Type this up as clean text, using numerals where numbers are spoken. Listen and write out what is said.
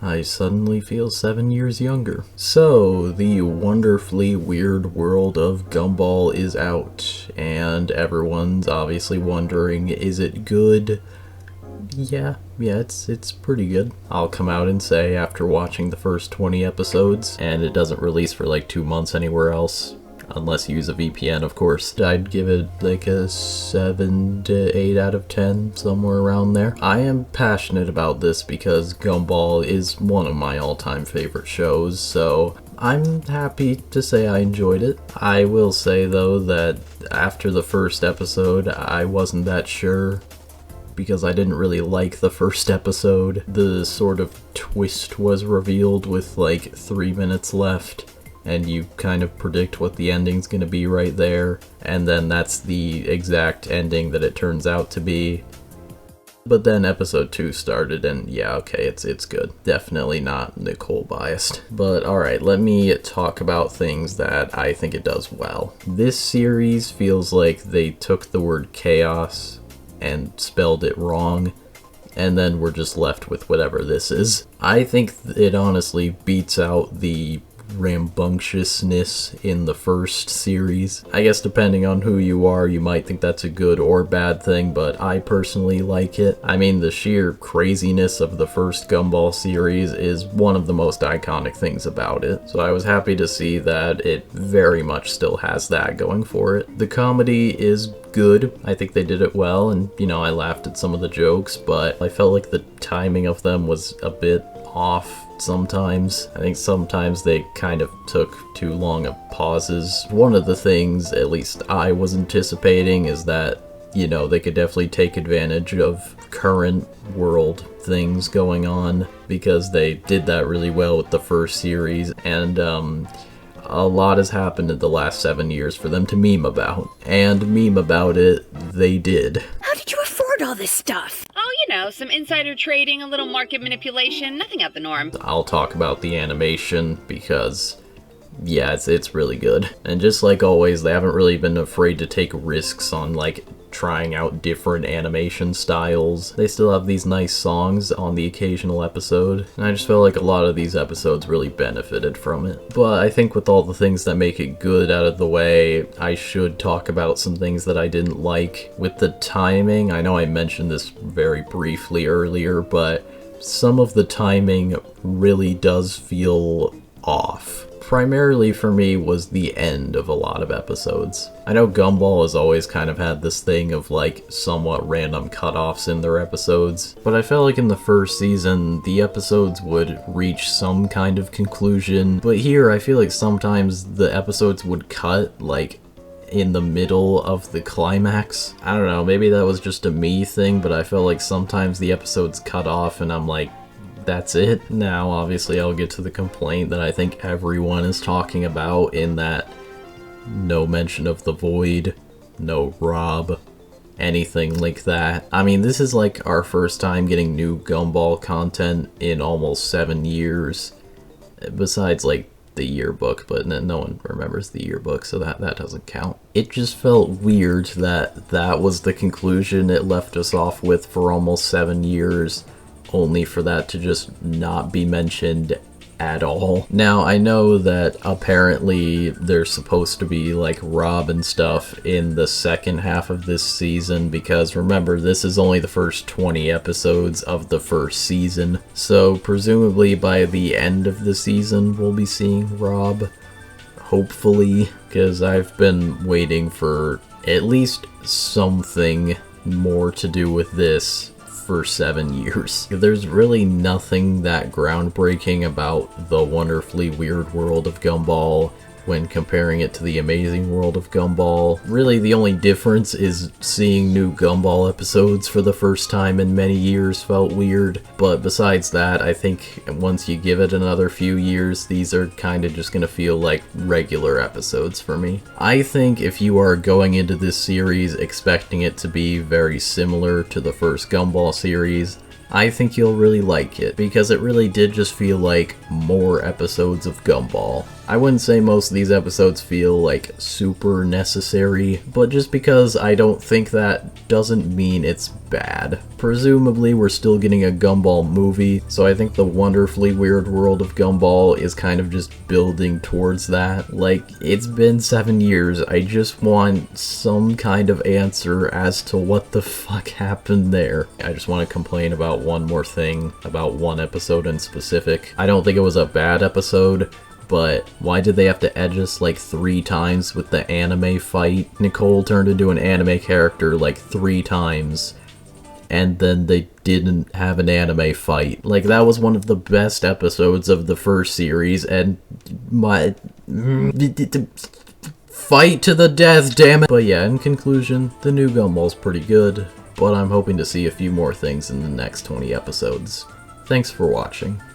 I suddenly feel 7 years younger. So, the wonderfully weird world of Gumball is out, and everyone's obviously wondering, is it good? Yeah, it's pretty good. I'll come out and say after watching the first 20 episodes, and it doesn't release for like 2 months anywhere else, unless you use a VPN, of course, I'd give it like a 7 to 8 out of 10, somewhere around there. I am passionate about this because Gumball is one of my all-time favorite shows, so I'm happy to say I enjoyed it. I will say, though, that after the first episode, I wasn't that sure, because I didn't really like the first episode. The sort of twist was revealed with like 3 minutes left, and you kind of predict what the ending's gonna be right there, and then that's the exact ending that it turns out to be. But then episode 2 started, and yeah, okay, it's good. Definitely not Nicole biased. But alright, let me talk about things that I think it does well. This series feels like they took the word chaos and spelled it wrong, and then we're just left with whatever this is. I think it honestly beats out the rambunctiousness in the first series. I guess depending on who you are, you might think that's a good or bad thing, but I personally like it. I mean, the sheer craziness of the first Gumball series is one of the most iconic things about it, so I was happy to see that it very much still has that going for it. The comedy is good. I think they did it well, and I laughed at some of the jokes, but I felt like the timing of them was a bit off sometimes. I think sometimes they kind of took too long of pauses. One of the things, at least I was anticipating, is that they could definitely take advantage of current world things going on, because they did that really well with the first series, and a lot has happened in the last 7 years for them to meme about. And meme about it, they did. How did you afford all this stuff? Oh, some insider trading, a little market manipulation, nothing out the norm. I'll talk about the animation because, yeah, it's really good. And just like always, they haven't really been afraid to take risks on, like, trying out different animation styles. They still have these nice songs on the occasional episode, and I just felt like a lot of these episodes really benefited from it. But I think with all the things that make it good out of the way, I should talk about some things that I didn't like. With the timing, I know I mentioned this very briefly earlier, but some of the timing really does feel off. Primarily for me was the end of a lot of episodes. I know Gumball has always kind of had this thing of like somewhat random cutoffs in their episodes, but I felt like in the first season the episodes would reach some kind of conclusion, but here I feel like sometimes the episodes would cut like in the middle of the climax. I don't know, maybe that was just a me thing, but I felt like sometimes the episodes cut off and I'm like, that's it. Now, obviously, I'll get to the complaint that I think everyone is talking about, in that no mention of the Void, no Rob, anything like that. I mean, this is like our first time getting new Gumball content in almost 7 years, besides like the yearbook, but no one remembers the yearbook, so that doesn't count. It just felt weird that was the conclusion it left us off with for almost 7 years, only for that to just not be mentioned at all. Now, I know that apparently there's supposed to be like Rob and stuff in the second half of this season, because remember, this is only the first 20 episodes of the first season, so presumably by the end of the season we'll be seeing Rob, hopefully, because I've been waiting for at least something more to do with this for 7 years. There's really nothing that groundbreaking about the wonderfully weird world of Gumball when comparing it to the amazing world of Gumball. Really, the only difference is seeing new Gumball episodes for the first time in many years felt weird, but besides that, I think once you give it another few years, these are kind of just gonna feel like regular episodes for me. I think if you are going into this series expecting it to be very similar to the first Gumball series, I think you'll really like it, because it really did just feel like more episodes of Gumball. I wouldn't say most of these episodes feel like super necessary, but just because I don't think that doesn't mean it's bad. Presumably we're still getting a Gumball movie, so I think the wonderfully weird world of Gumball is kind of just building towards that. Like, it's been 7 years, I just want some kind of answer as to what the fuck happened there. I just want to complain about one more thing, about one episode in specific. I don't think it was a bad episode, but why did they have to edge us like 3 times with the anime fight? Nicole turned into an anime character like 3 times, and then they didn't have an anime fight. Like, that was one of the best episodes of the first series, and my... fight to the death, damn it! But yeah, in conclusion, the new Gumball's pretty good, but I'm hoping to see a few more things in the next 20 episodes. Thanks for watching.